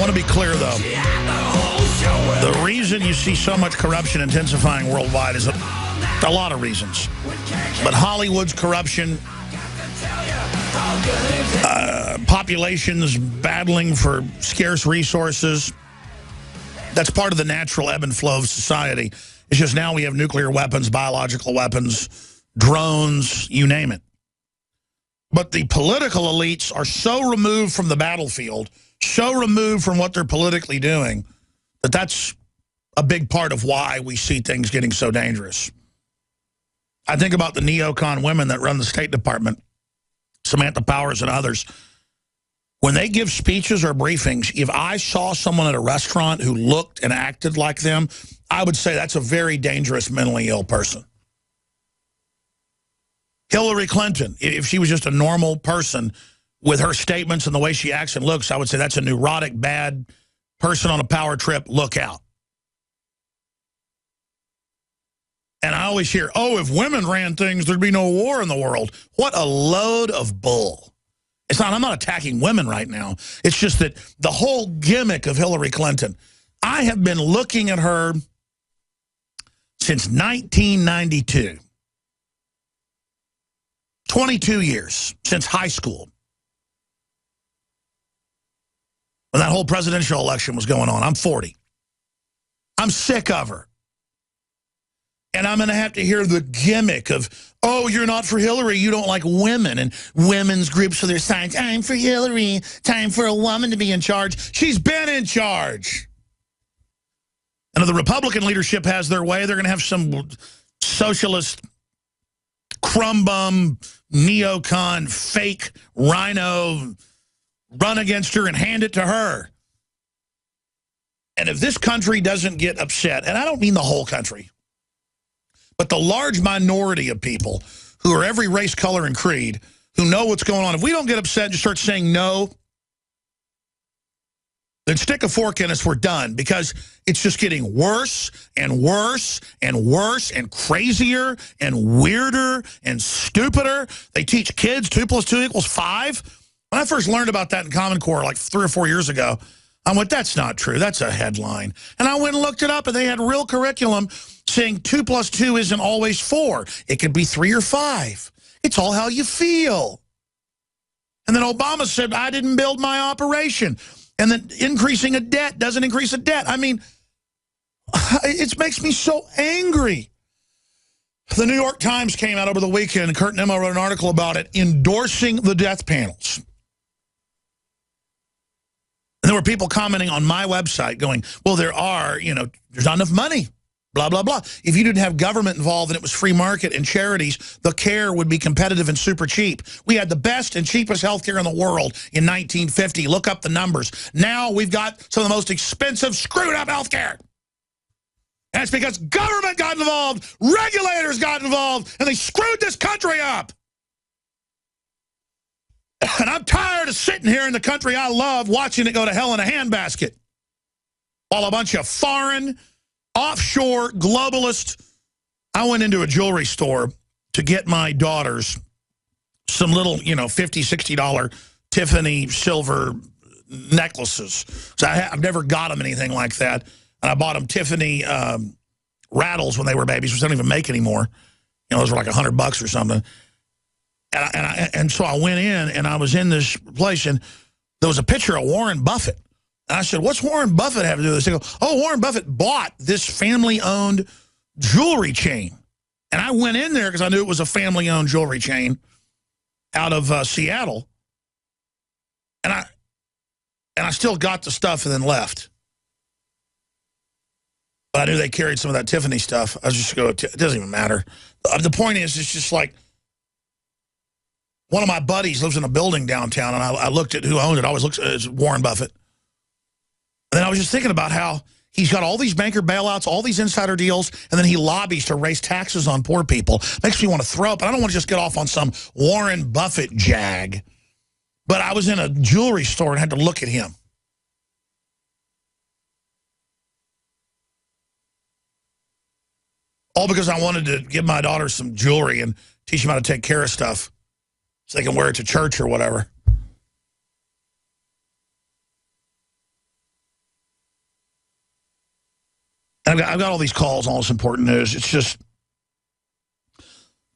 want to be clear, though. The reason you see so much corruption intensifying worldwide is a lot of reasons. But Hollywood's corruption, populations battling for scarce resources, that's part of the natural ebb and flow of society. It's just now we have nuclear weapons, biological weapons, drones, you name it. But the political elites are so removed from the battlefield, so removed from what they're politically doing, that that's a big part of why we see things getting so dangerous. I think about the neocon women that run the State Department, Samantha Powers and others. When they give speeches or briefings, if I saw someone at a restaurant who looked and acted like them, I would say that's a very dangerous mentally ill person. Hillary Clinton, if she was just a normal person with her statements and the way she acts and looks, I would say that's a neurotic, bad person on a power trip. Look out. And I always hear, oh, if women ran things, there'd be no war in the world. What a load of bull. It's not, I'm not attacking women right now. It's just that the whole gimmick of Hillary Clinton, I have been looking at her since 1992. 22 years since high school. When that whole presidential election was going on. I'm 40. I'm sick of her. And I'm going to have to hear the gimmick of, oh, you're not for Hillary, you don't like women, and women's groups for their signs. I'm for Hillary, time for a woman to be in charge. She's been in charge. And if the Republican leadership has their way, they're going to have some socialist crumb bum, neocon, fake rhino run against her and hand it to her. And if this country doesn't get upset, and I don't mean the whole country, but the large minority of people who are every race, color, and creed, who know what's going on, if we don't get upset and just start saying no, then stick a fork in us, we're done. Because it's just getting worse and worse and worse and crazier and weirder and stupider. They teach kids 2 + 2 = 5. When I first learned about that in Common Core like 3 or 4 years ago, I went, that's not true. That's a headline. And I went and looked it up, and they had real curriculum saying 2 + 2 isn't always 4. It could be 3 or 5. It's all how you feel. And then Obama said, I didn't build my operation. And then increasing a debt doesn't increase a debt. I mean, it makes me so angry. The New York Times came out over the weekend, and Kurt Nimmo wrote an article about it, endorsing the death panels. And there were people commenting on my website going, well, there's not enough money, blah, blah, blah. If you didn't have government involved and it was free market and charities, the care would be competitive and super cheap. We had the best and cheapest health care in the world in 1950. Look up the numbers. Now we've got some of the most expensive, screwed up health care. And it's because government got involved, regulators got involved, and they screwed this country up. And I'm tired of sitting here in the country I love watching it go to hell in a handbasket while a bunch of foreign, offshore, globalist. I went into a jewelry store to get my daughters some little, $50, $60 Tiffany silver necklaces. So I've never got them anything like that. And I bought them Tiffany rattles when they were babies, which they don't even make anymore. Those were like $100 or something. And so I went in, and I was in this place, and there was a picture of Warren Buffett. And I said, what's Warren Buffett have to do with this? They go, oh, Warren Buffett bought this family-owned jewelry chain. And I went in there because I knew it was a family-owned jewelry chain out of Seattle. And I still got the stuff and then left. But I knew they carried some of that Tiffany stuff. I was just going, it doesn't even matter. The point is, it's just like, one of my buddies lives in a building downtown, and I looked at who owned it. I always looked at Warren Buffett. And then I was just thinking about how he's got all these banker bailouts, all these insider deals, and then he lobbies to raise taxes on poor people. Makes me want to throw up. I don't want to just get off on some Warren Buffett jag. But I was in a jewelry store and had to look at him. All because I wanted to give my daughter some jewelry and teach them how to take care of stuff so they can wear it to church or whatever. I've got all these calls, all this important news. It's just,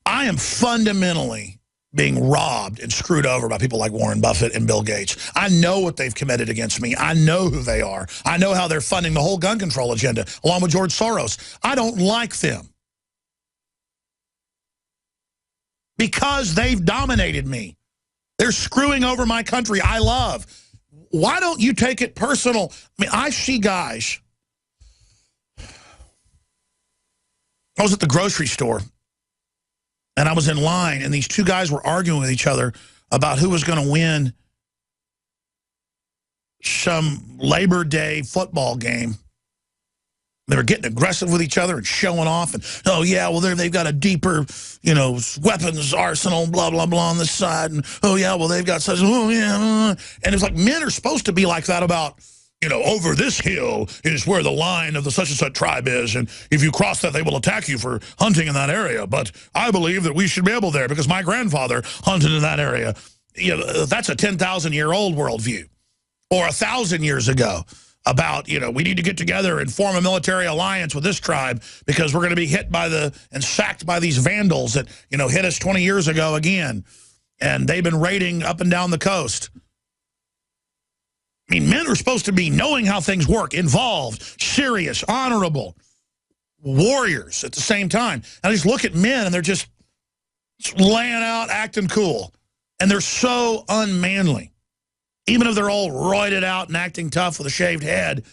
I am fundamentally being robbed and screwed over by people like Warren Buffett and Bill Gates. I know what they've committed against me. I know who they are. I know how they're funding the whole gun control agenda, along with George Soros. I don't like them because they've dominated me. They're screwing over my country I love. Why don't you take it personal? I mean, I see guys. I was at the grocery store, and I was in line, and these two guys were arguing with each other about who was going to win some Labor Day football game. They were getting aggressive with each other and showing off. And, oh, yeah, well, they've got a deeper, you know, weapons arsenal, blah, blah, blah on this side. And, oh, yeah, well, they've got such, oh, yeah. And it's like men are supposed to be like that about, you know, over this hill is where the line of the such-and-such tribe is. And if you cross that, they will attack you for hunting in that area. But I believe that we should be able there because my grandfather hunted in that area. You know, that's a 10,000-year-old worldview. Or 1,000 years ago about, you know, we need to get together and form a military alliance with this tribe because we're going to be hit by and sacked by these vandals that, you know, hit us 20 years ago again. And they've been raiding up and down the coast. I mean, men are supposed to be knowing how things work, involved, serious, honorable, warriors at the same time. And I just look at men, and they're just laying out, acting cool. And they're so unmanly. Even if they're all roided out and acting tough with a shaved head,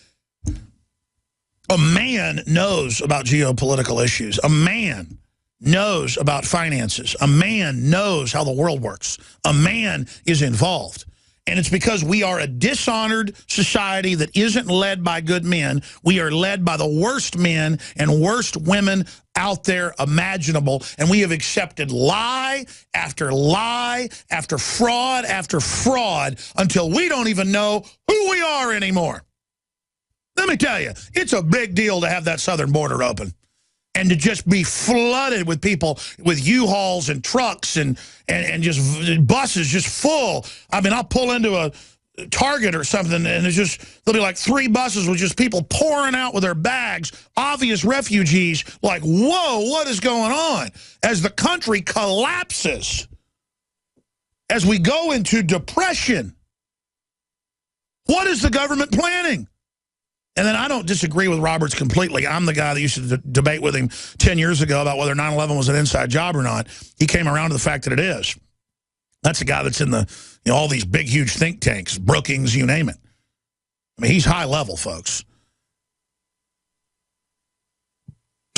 a man knows about geopolitical issues. A man knows about finances. A man knows how the world works. A man is involved. And it's because we are a dishonored society that isn't led by good men. We are led by the worst men and worst women out there imaginable. And we have accepted lie after fraud after fraud until we don't even know who we are anymore. Let me tell you, it's a big deal to have that southern border open. And to just be flooded with people with U-Hauls and trucks and just buses just full. I mean, I'll pull into a Target or something, and there'll be like 3 buses with just people pouring out with their bags, obvious refugees, like, whoa, what is going on? As the country collapses, as we go into depression, what is the government planning? And then I don't disagree with Roberts completely. I'm the guy that used to debate with him 10 years ago about whether 9/11 was an inside job or not. He came around to the fact that it is. That's the guy that's in all these big, huge think tanks, Brookings, you name it. I mean, he's high level, folks.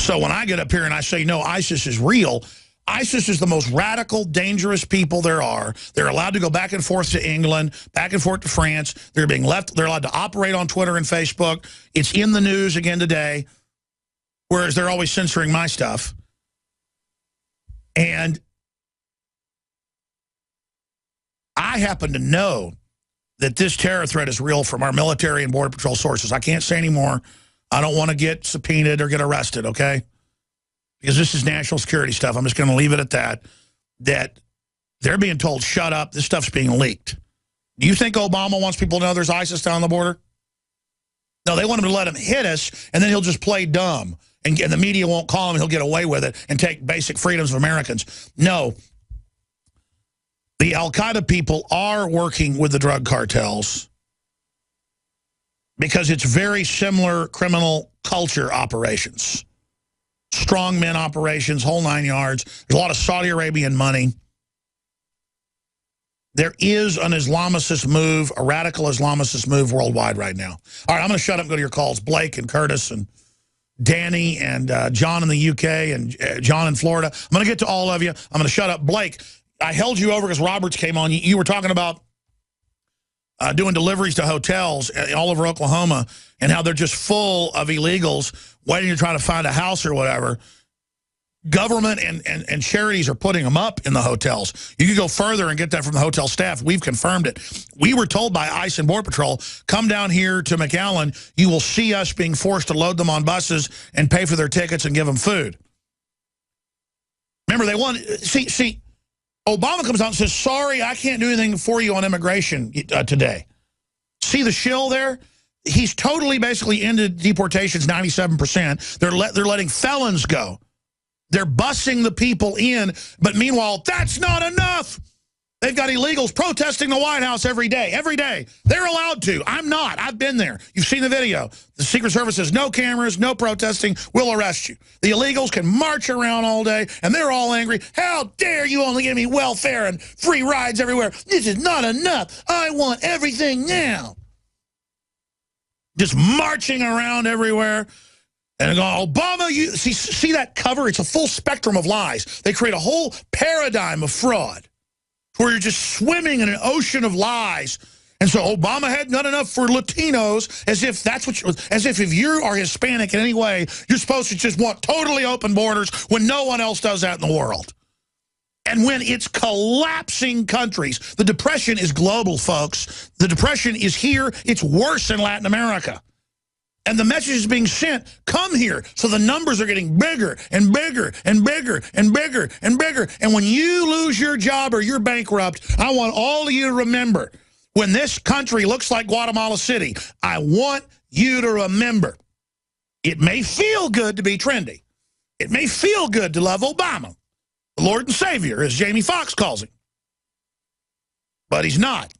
So when I get up here and I say, no, ISIS is real, ISIS is the most radical, dangerous people there are. They're allowed to go back and forth to England, back and forth to France. They're allowed to operate on Twitter and Facebook. It's in the news again today, whereas they're always censoring my stuff. And I happen to know that this terror threat is real from our military and Border Patrol sources. I can't say anymore. I don't want to get subpoenaed or get arrested, okay? Because this is national security stuff. I'm just going to leave it at that. That they're being told, shut up, this stuff's being leaked. Do you think Obama wants people to know there's ISIS down the border? No, they want him to let him hit us, and then he'll just play dumb. And the media won't call him, and he'll get away with it and take basic freedoms of Americans. No. The al-Qaeda people are working with the drug cartels because it's very similar criminal culture operations. Strongmen operations, whole 9 yards. There's a lot of Saudi Arabian money. There is an Islamicist move, a radical Islamicist move worldwide right now. All right, I'm going to shut up and go to your calls. Blake and Curtis and Danny and John in the UK and John in Florida. I'm going to get to all of you. I'm going to shut up. Blake, I held you over because Roberts came on. You were talking about doing deliveries to hotels all over Oklahoma and how they're just full of illegals waiting to try to find a house or whatever. Government and charities are putting them up in the hotels. You can go further and get that from the hotel staff. We've confirmed it. We were told by ICE and Border Patrol, come down here to McAllen. You will see us being forced to load them on buses and pay for their tickets and give them food. Remember, they want... See, Obama comes out and says, sorry, I can't do anything for you on immigration today. See the shill there? he's totally basically ended deportations 97%. They're letting felons go. They're busing the people in, but meanwhile, that's not enough. They've got illegals protesting the White House every day. Every day. They're allowed to. I'm not. I've been there. You've seen the video. The Secret Service says, no cameras, no protesting. We'll arrest you. The illegals can march around all day, and they're all angry. How dare you only give me welfare and free rides everywhere? This is not enough. I want everything now. Just marching around everywhere. And go, Obama, you see that cover? It's a full spectrum of lies. They create a whole paradigm of fraud where you're just swimming in an ocean of lies. And so Obama hadn't done enough for Latinos, as if that's what as if you are Hispanic in any way, you're supposed to just want totally open borders when no one else does that in the world. And when it's collapsing countries, the depression is global, folks. The depression is here. It's worse in Latin America. And the message is being sent, come here. So the numbers are getting bigger and bigger and bigger and bigger and bigger. And when you lose your job or you're bankrupt, I want all of you to remember, when this country looks like Guatemala City, I want you to remember, it may feel good to be trendy. It may feel good to love Obama, the Lord and Savior, as Jamie Foxx calls him. But he's not.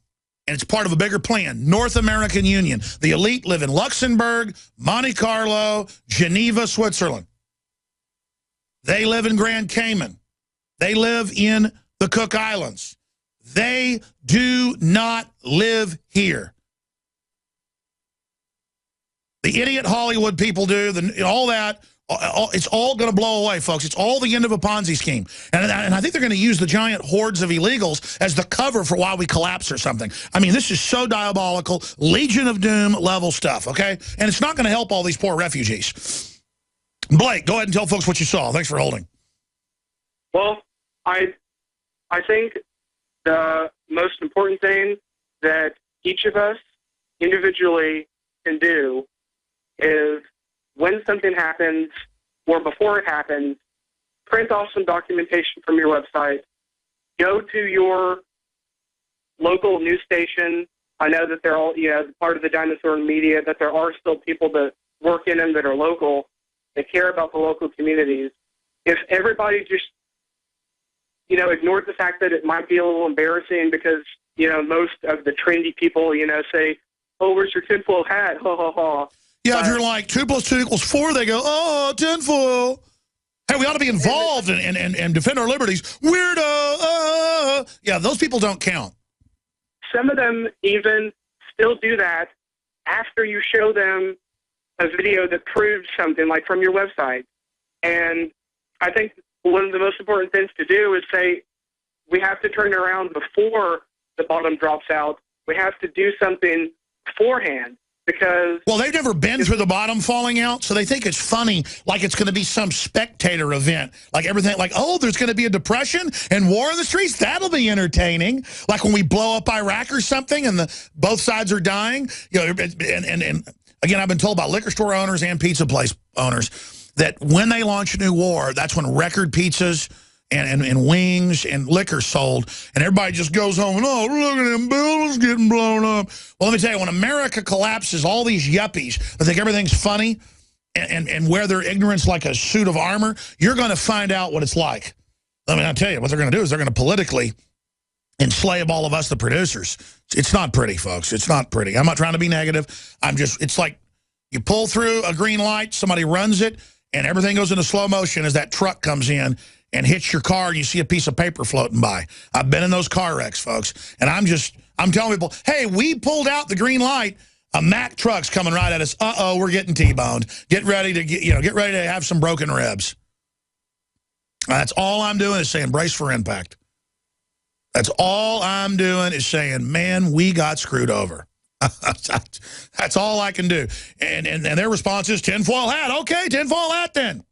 And it's part of a bigger plan. North American Union. The elite live in Luxembourg, Monte Carlo, Geneva, Switzerland. They live in Grand Cayman. They live in the Cook Islands. They do not live here. The idiot Hollywood people do, all that. It's all going to blow away, folks. It's all the end of a Ponzi scheme. And I think they're going to use the giant hordes of illegals as the cover for why we collapse or something. I mean, this is so diabolical, Legion of Doom level stuff, okay? And it's not going to help all these poor refugees. Blake, go ahead and tell folks what you saw. Thanks for holding. Well, I think the most important thing that each of us individually can do is, when something happens or before it happens, print off some documentation from your website. Go to your local news station. I know that they're all, part of the dinosaur media, that there are still people that work in them that are local, that care about the local communities. If everybody just, ignored the fact that it might be a little embarrassing because, most of the trendy people, say, oh, where's your tinfoil hat? Ha, ha, ha. Yeah, if you're like 2 + 2 = 4, they go, oh, tinfoil. Hey, we ought to be involved and defend our liberties. Weirdo. Yeah, those people don't count. Some of them even still do that after you show them a video that proves something, like from your website. And I think one of the most important things to do is say, we have to turn around before the bottom drops out. We have to do something beforehand. Because, well, they've never been through the bottom falling out, so they think it's funny, like it's going to be some spectator event. Like everything, like, oh, there's going to be a depression and war in the streets. That'll be entertaining. Like when we blow up Iraq or something and both sides are dying. And again, I've been told by liquor store owners and pizza place owners that when they launch a new war, that's when record pizzas and wings and liquor sold, and everybody just goes home and, oh, look at them buildings getting blown up. Well, let me tell you, when America collapses, all these yuppies that think everything's funny and wear their ignorance like a suit of armor, you're going to find out what it's like. I mean, I'll tell you, what they're going to do is they're going to politically enslave all of us, the producers. It's not pretty, folks. It's not pretty. I'm not trying to be negative. It's like you pull through a green light, somebody runs it, and everything goes into slow motion as that truck comes in and hits your car and you see a piece of paper floating by. I've been in those car wrecks, folks. And I'm telling people, hey, we pulled out the green light. A Mack truck's coming right at us. Uh-oh, we're getting T-boned. Get ready to have some broken ribs. That's all I'm doing is saying brace for impact. That's all I'm doing is saying, man, we got screwed over. That's all I can do. And their response is tinfoil hat. Okay, tinfoil hat then.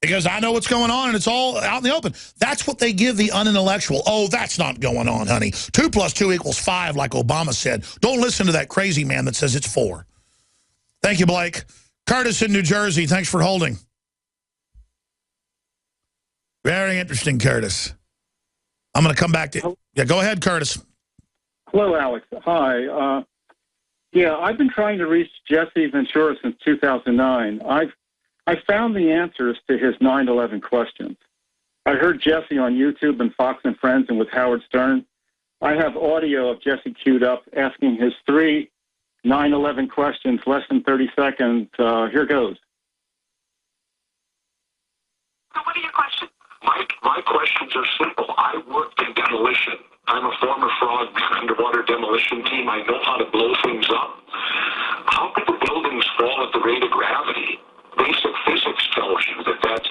Because I know what's going on, and it's all out in the open. That's what they give the unintellectual. Oh, that's not going on, honey. 2 + 2 = 5, like Obama said. Don't listen to that crazy man that says it's 4. Thank you, Blake. Curtis in New Jersey, thanks for holding. Very interesting, Curtis. I'm going to come back to... Yeah, go ahead, Curtis. Hello, Alex. Hi. Yeah, I've been trying to reach Jesse Ventura since 2009. I found the answers to his 9/11 questions. I heard Jesse on YouTube and Fox and Friends and with Howard Stern. I have audio of Jesse queued up asking his 3 9/11 questions, less than 30 seconds. Here goes. What are your questions? My questions are simple. I worked in demolition. I'm a former frog underwater demolition team. I know how to blow things up. How could the buildings fall at the rate of gravity? Basic physics tells you that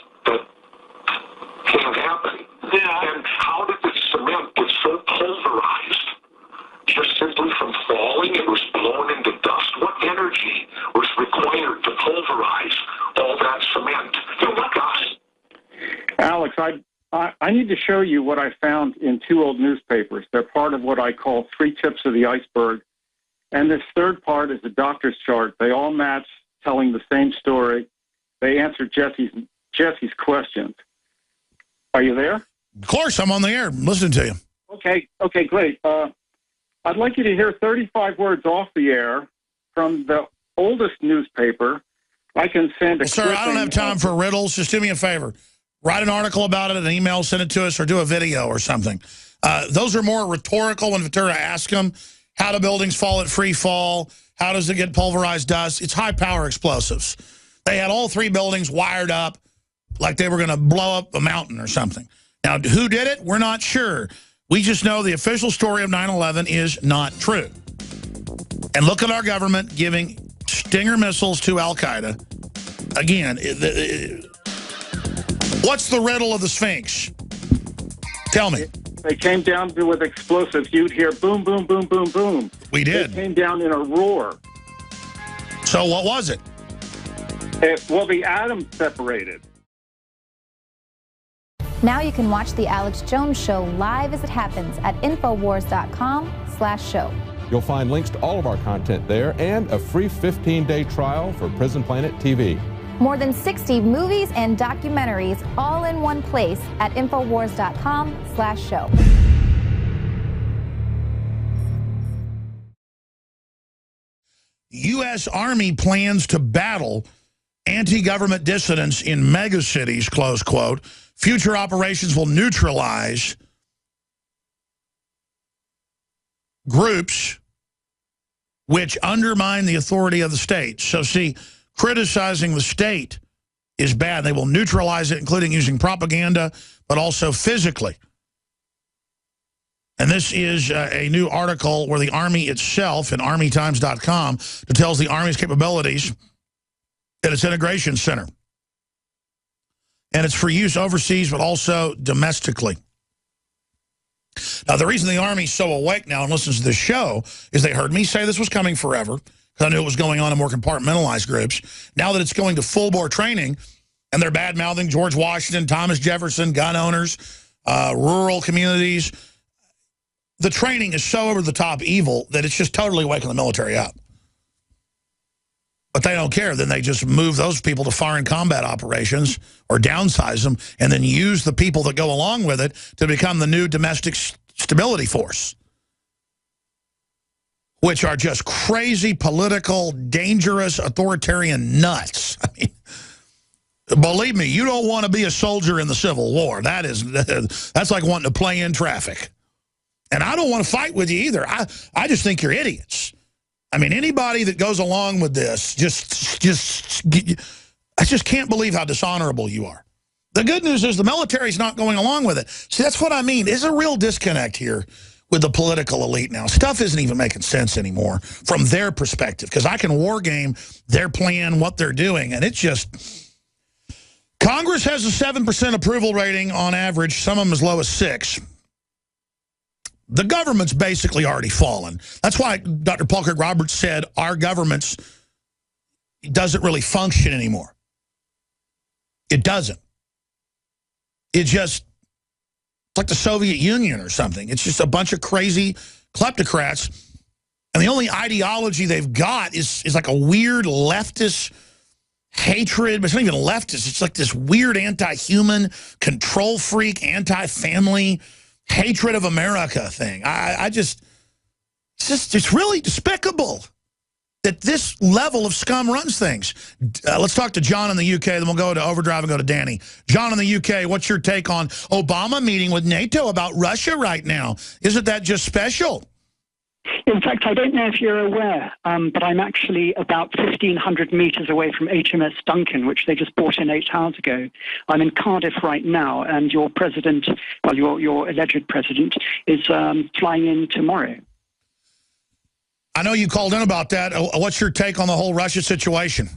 can't happen. Yeah. And how did the cement get so pulverized? Just simply from falling, it was blown into dust. What energy was required to pulverize all that cement? Oh my gosh. Alex, I need to show you what I found in 2 old newspapers. They're part of what I call 3 tips of the iceberg. And this third part is a doctor's chart. They all match, telling the same story. They answer Jesse's questions. Are you there? Of course, I'm on the air. I'm listening to you. Okay, great. I'd like you to hear 35 words off the air from the oldest newspaper. I can send a Sir, I don't have time for riddles. Just do me a favor. Write an article about it, an email, send it to us, or do a video or something. Those are more rhetorical when Ventura asks them, how do buildings fall at free fall? How does it get pulverized dust? It's high-power explosives. They had all 3 buildings wired up like they were going to blow up a mountain or something. Now, who did it? We're not sure. We just know the official story of 9/11 is not true. And look at our government giving Stinger missiles to Al-Qaeda. Again, what's the riddle of the Sphinx? Tell me. They came down with explosives. You'd hear boom, boom, boom, boom, boom. We did. They came down in a roar. So what was it? Well, the atoms separated. Now you can watch The Alex Jones Show live as it happens at Infowars.com/show. You'll find links to all of our content there and a free 15-day trial for Prison Planet TV. More than 60 movies and documentaries all in one place at Infowars.com/show. U.S. Army plans to battle anti-government dissidents in megacities, close quote. Future operations will neutralize groups which undermine the authority of the state. So see, criticizing the state is bad. They will neutralize it, including using propaganda, but also physically. And this is a new article where the Army itself, in ArmyTimes.com, details the Army's capabilities at its integration center. And it's for use overseas, but also domestically. Now, the reason the Army's so awake now and listens to this show is they heard me say this was coming forever, because I knew it was going on in more compartmentalized groups. Now that it's going to full-bore training, and they're bad-mouthing George Washington, Thomas Jefferson, gun owners, rural communities, the training is so over-the-top evil that it's just totally waking the military up. But they don't care. Then they just move those people to foreign combat operations or downsize them and then use the people that go along with it to become the new domestic stability force, which are just crazy, political, dangerous, authoritarian nuts. I mean, believe me, you don't want to be a soldier in the Civil War. That's like wanting to play in traffic. And I don't want to fight with you either. I just think you're idiots. I mean, anybody that goes along with this, I just can't believe how dishonorable you are. The good news is the military's not going along with it. See, that's what I mean. There's a real disconnect here with the political elite now. Stuff isn't even making sense anymore from their perspective, because I can war game their plan, what they're doing, and it's just... Congress has a 7% approval rating on average, some of them as low as 6%. The government's basically already fallen. That's why Dr. Paul Craig Roberts said our government doesn't really function anymore. It doesn't. It's like the Soviet Union or something. It's just a bunch of crazy kleptocrats. And the only ideology they've got is like a weird leftist hatred, but it's not even leftist. It's like this weird anti-human, control freak, anti-family, hatred of America thing. It's really despicable. that this level of scum runs things. Let's talk to John in the UK, then we'll go to Overdrive and go to Danny. John in the UK, what's your take on Obama meeting with NATO about Russia right now? Isn't that just special? In fact, I don't know if you're aware, but I'm actually about 1,500 meters away from HMS Duncan, which they just brought in 8 hours ago. I'm in Cardiff right now, and your president, well, your alleged president, is flying in tomorrow. I know you called in about that. What's your take on the whole Russia situation?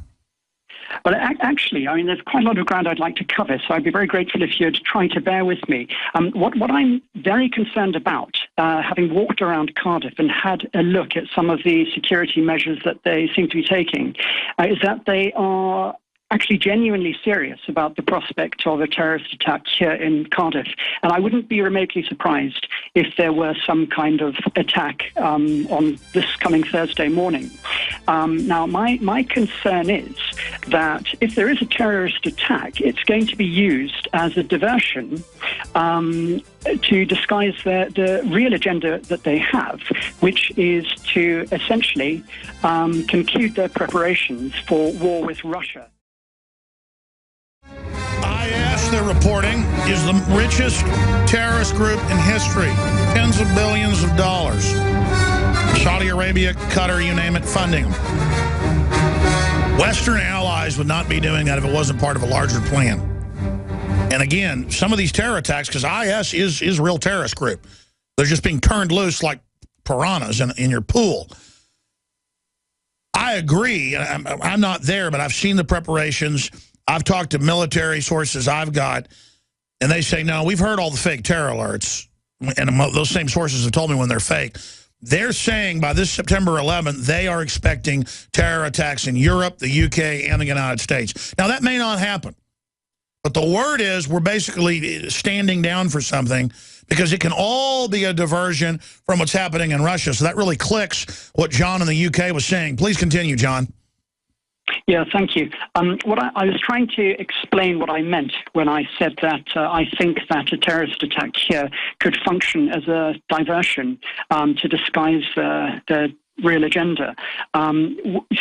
Well, actually, I mean, there's quite a lot of ground I'd like to cover, so I'd be very grateful if you'd try to bear with me. What I'm very concerned about, having walked around Cardiff and had a look at some of the security measures that they seem to be taking, is that they are actually genuinely serious about the prospect of a terrorist attack here in Cardiff. And I wouldn't be remotely surprised if there were some kind of attack on this coming Thursday morning. Now, my concern is that if there is a terrorist attack, it's going to be used as a diversion to disguise the real agenda that they have, which is to essentially conclude their preparations for war with Russia. IS, they're reporting, is the richest terrorist group in history. Tens of billions of dollars. Saudi Arabia, Qatar, you name it, funding them. Western allies would not be doing that if it wasn't part of a larger plan. And again, some of these terror attacks, because IS is a real terrorist group. They're just being turned loose like piranhas in your pool. I agree. I'm not there, but I've seen the preparations. I've talked to military sources I've got, and they say, no, we've heard all the fake terror alerts. And those same sources have told me when they're fake. They're saying by this September 11th, they are expecting terror attacks in Europe, the UK, and the United States. Now, that may not happen. But the word is we're basically standing down for something because it can all be a diversion from what's happening in Russia. So that really clicks what John in the UK was saying. Please continue, John. Yeah, thank you. What I was trying to explain what I meant when I said that I think that a terrorist attack here could function as a diversion to disguise the real agenda.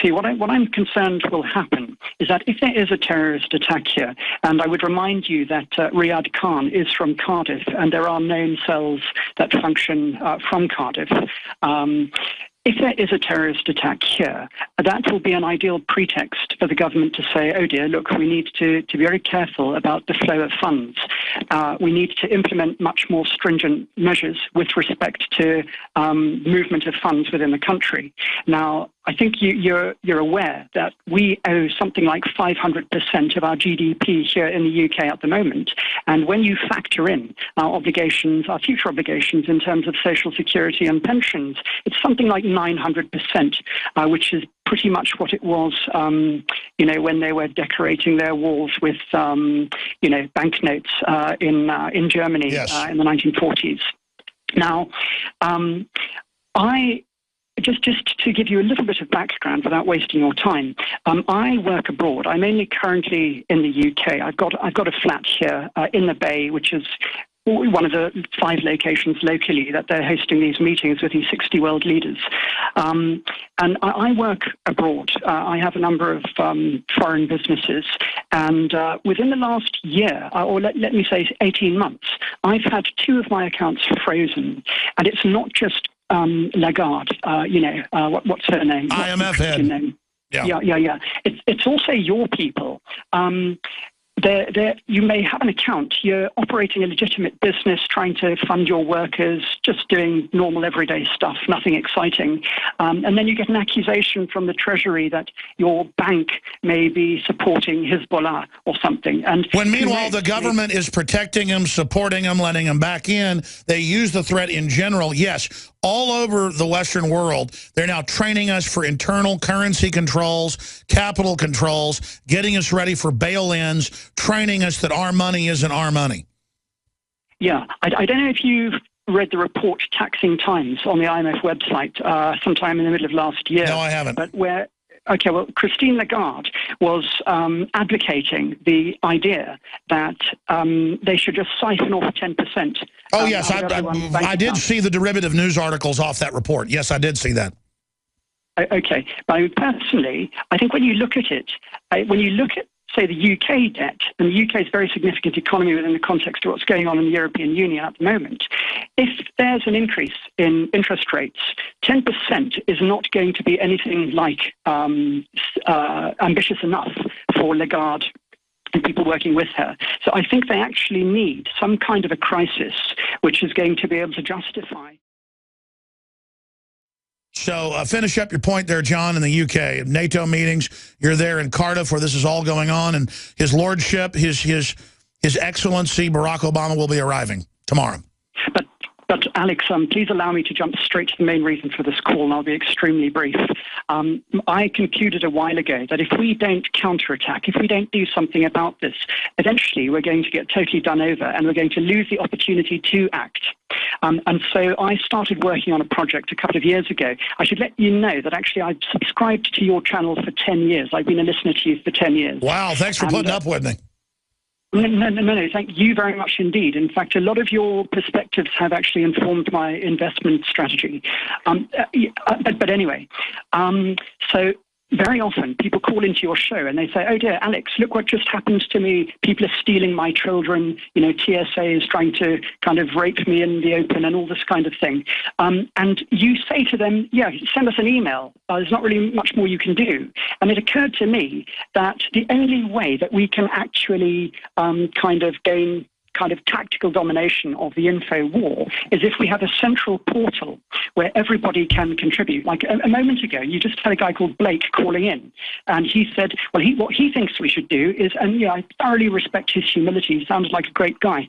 See, what I'm concerned will happen is that if there is a terrorist attack here, and I would remind you that Riyad Khan is from Cardiff, and there are known cells that function from Cardiff. If there is a terrorist attack here, that will be an ideal pretext for the government to say, oh dear, look, we need to be very careful about the flow of funds. We need to implement much more stringent measures with respect to movement of funds within the country. Now, I think you're aware that we owe something like 500% of our GDP here in the UK at the moment. And when you factor in our obligations, our future obligations in terms of social security and pensions, it's something like 900%, which is pretty much what it was, when they were decorating their walls with, banknotes in Germany yes. In the 1940s. Now, Just to give you a little bit of background without wasting your time, I work abroad. I'm only currently in the UK. I've got a flat here in the Bay, which is one of the 5 locations locally that they're hosting these meetings with these 60 world leaders. And I work abroad. I have a number of foreign businesses. And within the last year, or let me say 18 months, I've had 2 of my accounts frozen. And it's not just Lagarde, what's her name? IMF head. Name? Yeah. Yeah. It's also your people. You may have an account. You're operating a legitimate business, trying to fund your workers, just doing normal everyday stuff, nothing exciting. And then you get an accusation from the Treasury that your bank may be supporting Hezbollah or something. And when meanwhile the government is protecting them, supporting them, letting them back in, they use the threat in general. Yes, all over the Western world, they're now training us for internal currency controls, capital controls, getting us ready for bail-ins, training us that our money isn't our money. Yeah, I don't know if you've read the report Taxing Times on the IMF website sometime in the middle of last year. No, I haven't. But Christine Lagarde was advocating the idea that they should just siphon off 10%. Oh, yes, I did see the derivative news articles off that report. Yes, I did see that. Okay. But personally, I think when you look at it, when you look at, say, the UK debt, and the UK is a very significant economy within the context of what's going on in the European Union at the moment, if there's an increase in interest rates, 10% is not going to be anything like ambitious enough for Lagarde and people working with her. So I think they actually need some kind of a crisis which is going to be able to justify. So finish up your point there, John, in the UK. NATO meetings, you're there in Cardiff where this is all going on, and His Lordship, His Excellency Barack Obama will be arriving tomorrow. But Alex, please allow me to jump straight to the main reason for this call, and I'll be extremely brief. I concluded a while ago that if we don't counterattack, if we don't do something about this, eventually we're going to get totally done over, and we're going to lose the opportunity to act. And so I started working on a project a couple of years ago. I should let you know that actually I've subscribed to your channel for 10 years. I've been a listener to you for 10 years. Wow, thanks for putting up with me. No, thank you very much indeed. In fact, a lot of your perspectives have actually informed my investment strategy. But anyway, so very often people call into your show and they say, oh dear, Alex, look what just happened to me. People are stealing my children. You know, TSA is trying to kind of rape me in the open and all this kind of thing. And you say to them, yeah, send us an email. There's not really much more you can do. And it occurred to me that the only way that we can actually kind of gain kind of tactical domination of the info war is if we have a central portal where everybody can contribute. Like a moment ago, you just had a guy called Blake calling in, and he said, well, what he thinks we should do is, and yeah, I thoroughly respect his humility. He sounded like a great guy.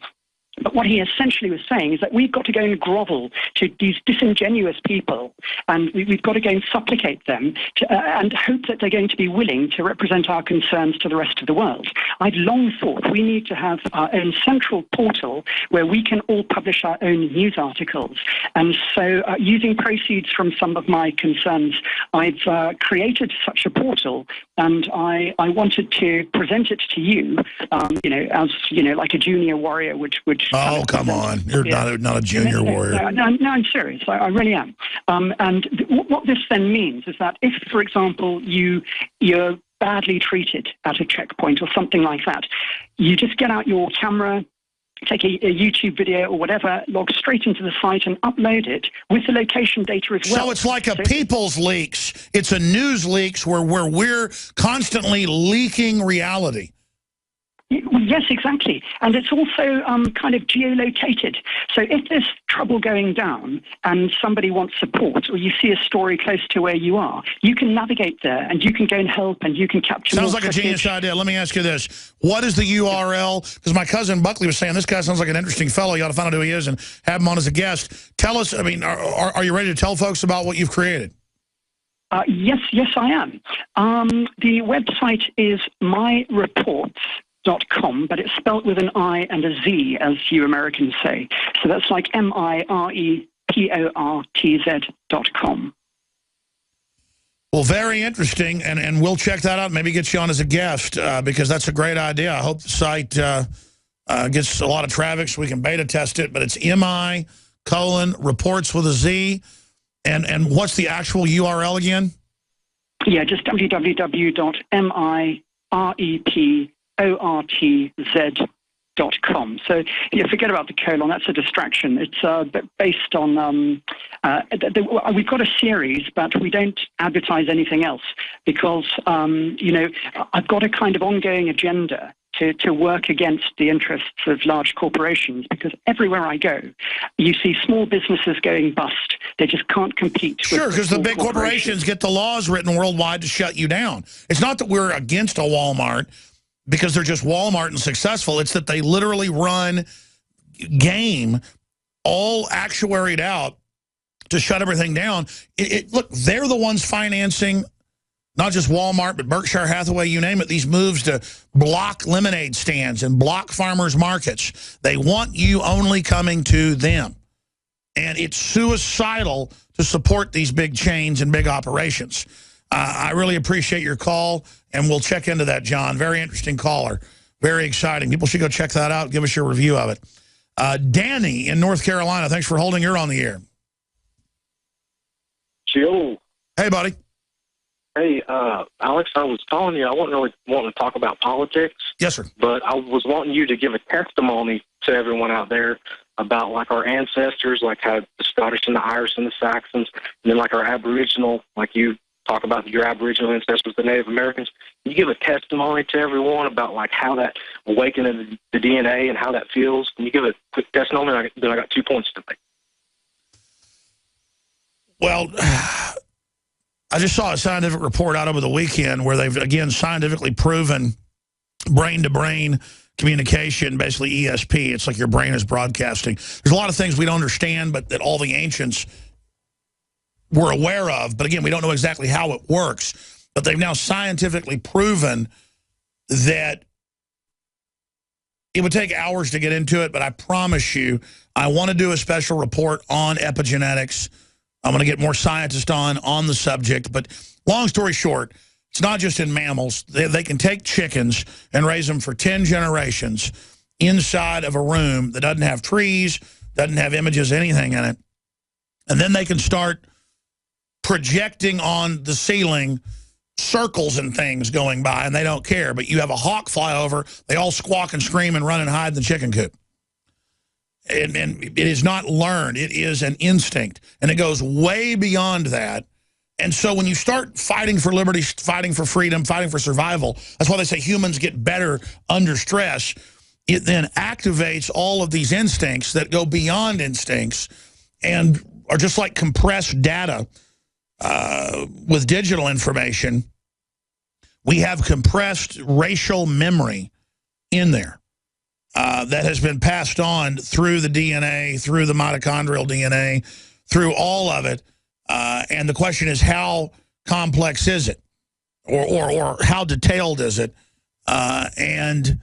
But what he essentially was saying is that we've got to go and grovel to these disingenuous people, and we've got to go and supplicate them and hope that they're going to be willing to represent our concerns to the rest of the world. I'd long thought we need to have our own central portal where we can all publish our own news articles. And so using proceeds from some of my concerns, I've created such a portal, and I wanted to present it to you, as, like a junior warrior would. Oh, come on. You're not a junior warrior. No, I'm serious. I really am. And what this then means is that if, for example, you're badly treated at a checkpoint or something like that, you just get out your camera, take a YouTube video or whatever, log straight into the site and upload it with the location data as well. So it's like a People's Leaks. It's a news leaks where we're constantly leaking reality. Yes, exactly. And it's also kind of geolocated. So if there's trouble going down and somebody wants support, or you see a story close to where you are, you can navigate there and you can go and help and you can capture Sounds like a genius idea. Let me ask you this. What is the URL? Because my cousin Buckley was saying, this guy sounds like an interesting fellow. You ought to find out who he is and have him on as a guest. Tell us, I mean, are you ready to tell folks about what you've created? Yes, I am. The website is myreports.com, but it's spelled with an I and a Z, as you Americans say. So that's like MIREPORTZ.com. Well, very interesting, and we'll check that out. Maybe get you on as a guest, because that's a great idea. I hope the site gets a lot of traffic so we can beta test it. But it's MI:reports with a Z. And what's the actual URL again? Yeah, just www.mireportz.com. So forget about the colon. That's a distraction. It's based on, we've got a series, but we don't advertise anything else because, I've got a kind of ongoing agenda to work against the interests of large corporations, because everywhere I go, you see small businesses going bust. They just can't compete. Sure, because the big corporations get the laws written worldwide to shut you down. It's not that we're against a Walmart because they're just Walmart and successful. It's that they literally run game all actuaried out to shut everything down. Look, they're the ones financing not just Walmart, but Berkshire Hathaway, you name it, these moves to block lemonade stands and block farmers markets. They want you only coming to them. And it's suicidal to support these big chains and big operations. I really appreciate your call, and we'll check into that, John. Very interesting caller. Very exciting. People should go check that out. Give us your review of it. Danny in North Carolina, thanks for holding. You're on the air. Joe. Hey, buddy. Hey, Alex, I was calling you. I wasn't really wanting to talk about politics. Yes, sir. But I was wanting you to give a testimony to everyone out there about, like, our ancestors, like how the Scottish and the Irish and the Saxons, and then, like, our Aboriginal, like you talk about your Aboriginal ancestors, the Native Americans. Can you give a testimony to everyone about, like, how that awakening of the DNA and how that feels? Can you give a quick testimony? Then I got 2 points to make. Well, I just saw a scientific report out over the weekend where they've, again, scientifically proven brain-to-brain communication, basically ESP. It's like your brain is broadcasting. There's a lot of things we don't understand, but that all the ancients were aware of. But again, we don't know exactly how it works. But they've now scientifically proven that it would take hours to get into it, but I promise you, I want to do a special report on epigenetics. I'm going to get more scientists on the subject. But long story short, it's not just in mammals. They can take chickens and raise them for 10 generations inside of a room that doesn't have trees, doesn't have images, anything in it. And then they can start projecting on the ceiling circles and things going by, and they don't care. But you have a hawk fly over, they all squawk and scream and run and hide in the chicken coop. And it is not learned. It is an instinct. And it goes way beyond that. And so when you start fighting for liberty, fighting for freedom, fighting for survival, that's why they say humans get better under stress. It then activates all of these instincts that go beyond instincts and are just like compressed data with digital information. We have compressed racial memory in there. That has been passed on through the DNA, through the mitochondrial DNA, through all of it. And the question is, how complex is it? Or how detailed is it? And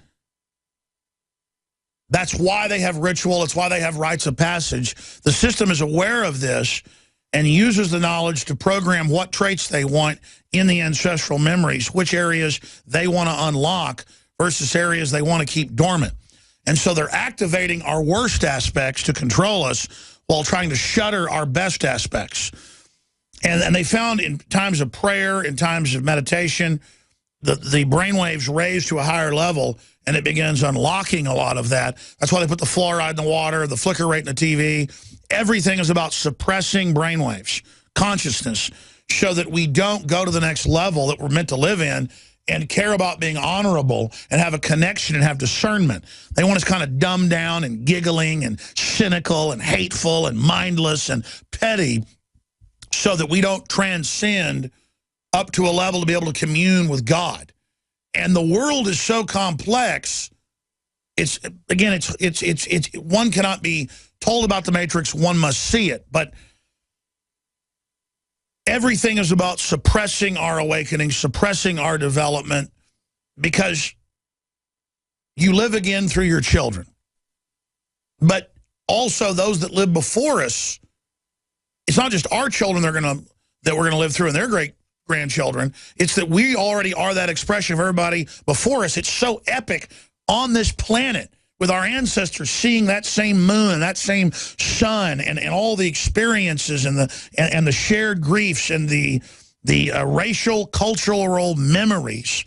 that's why they have ritual. It's why they have rites of passage. The system is aware of this and uses the knowledge to program what traits they want in the ancestral memories, which areas they want to unlock versus areas they want to keep dormant. And so they're activating our worst aspects to control us while trying to shutter our best aspects. And they found in times of prayer, in times of meditation, the brainwaves raise to a higher level, and it begins unlocking a lot of that. That's why they put the fluoride in the water, the flicker rate in the TV. Everything is about suppressing brainwaves, consciousness, so that we don't go to the next level that we're meant to live in and care about being honorable and have a connection and have discernment. They want us kind of dumbed down and giggling and cynical and hateful and mindless and petty so that we don't transcend up to a level to be able to commune with God. And the world is so complex. It's one cannot be told about the Matrix, one must see it. But everything is about suppressing our awakening, suppressing our development, because you live again through your children. But also those that live before us, it's not just our children that we're going to live through and their great-grandchildren. It's that we already are that expression of everybody before us. It's so epic on this planet with our ancestors seeing that same moon, that same sun, and all the experiences and the shared griefs and the racial, cultural memories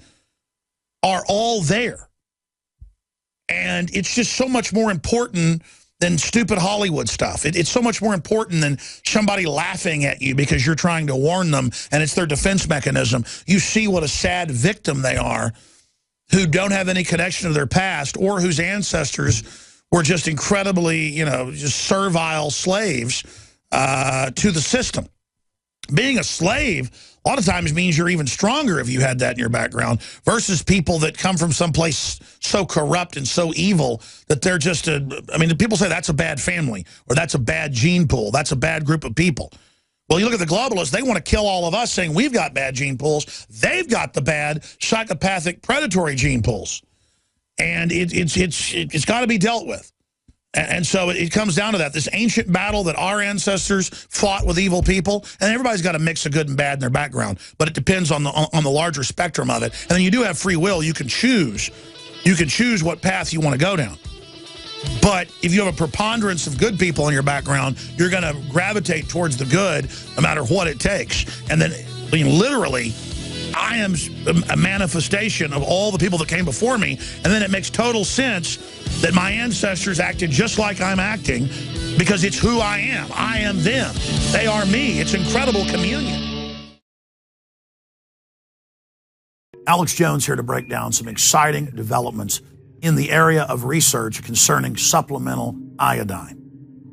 are all there. And it's just so much more important than stupid Hollywood stuff. It's so much more important than somebody laughing at you because you're trying to warn them and it's their defense mechanism. You see what a sad victim they are, who don't have any connection to their past or whose ancestors were just incredibly, just servile slaves to the system. Being a slave a lot of times means you're even stronger if you had that in your background versus people that come from someplace so corrupt and so evil that they're just people say that's a bad family or that's a bad gene pool. That's a bad group of people. Well, you look at the globalists, they want to kill all of us saying we've got bad gene pools. They've got the bad psychopathic predatory gene pools. And it's got to be dealt with. And so it comes down to that, this ancient battle that our ancestors fought with evil people, and everybody's got a mix of good and bad in their background, but it depends on the larger spectrum of it. And then you do have free will. You can choose. You can choose what path you want to go down. But if you have a preponderance of good people in your background, you're going to gravitate towards the good no matter what it takes. And then literally, I am a manifestation of all the people that came before me, and then it makes total sense that my ancestors acted just like I'm acting because it's who I am. I am them. They are me. It's incredible communion. Alex Jones here to break down some exciting developments in the area of research concerning supplemental iodine.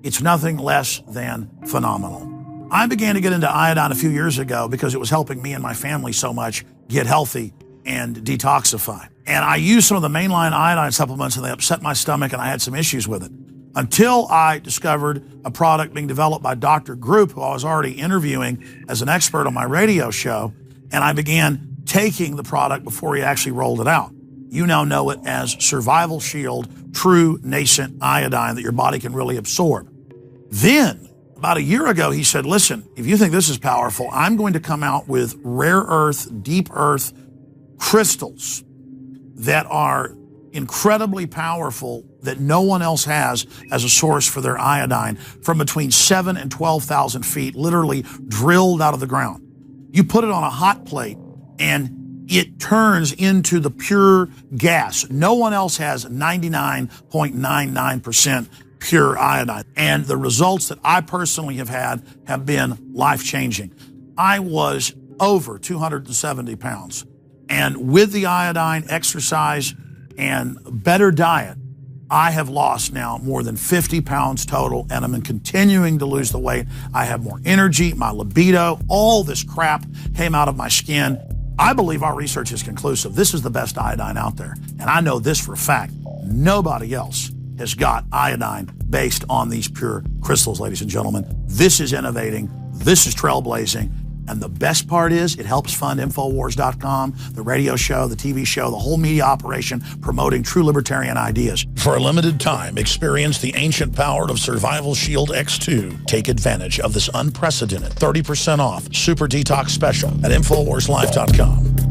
It's nothing less than phenomenal. I began to get into iodine a few years ago because it was helping me and my family so much get healthy and detoxify. And I used some of the mainline iodine supplements and they upset my stomach and I had some issues with it. Until I discovered a product being developed by Dr. Group, who I was already interviewing as an expert on my radio show, and I began taking the product before he actually rolled it out. You now know it as Survival Shield True Nascent Iodine that your body can really absorb. Then, about a year ago, he said, listen, if you think this is powerful, I'm going to come out with rare earth, deep earth crystals that are incredibly powerful that no one else has as a source for their iodine from between 7,000 and 12,000 feet, literally drilled out of the ground. You put it on a hot plate and it turns into the pure gas. No one else has 99.99% pure iodine. And the results that I personally have had have been life-changing. I was over 270 pounds. And with the iodine, exercise, and better diet, I have lost now more than 50 pounds total, and I'm continuing to lose the weight. I have more energy, my libido, all this crap came out of my skin. I believe our research is conclusive. This is the best iodine out there. And I know this for a fact. Nobody else has got iodine based on these pure crystals, ladies and gentlemen. This is innovating. This is trailblazing. And the best part is it helps fund Infowars.com, the radio show, the TV show, the whole media operation promoting true libertarian ideas. For a limited time, experience the ancient power of Survival Shield X2. Take advantage of this unprecedented 30% off Super Detox special at InfoWarsLife.com.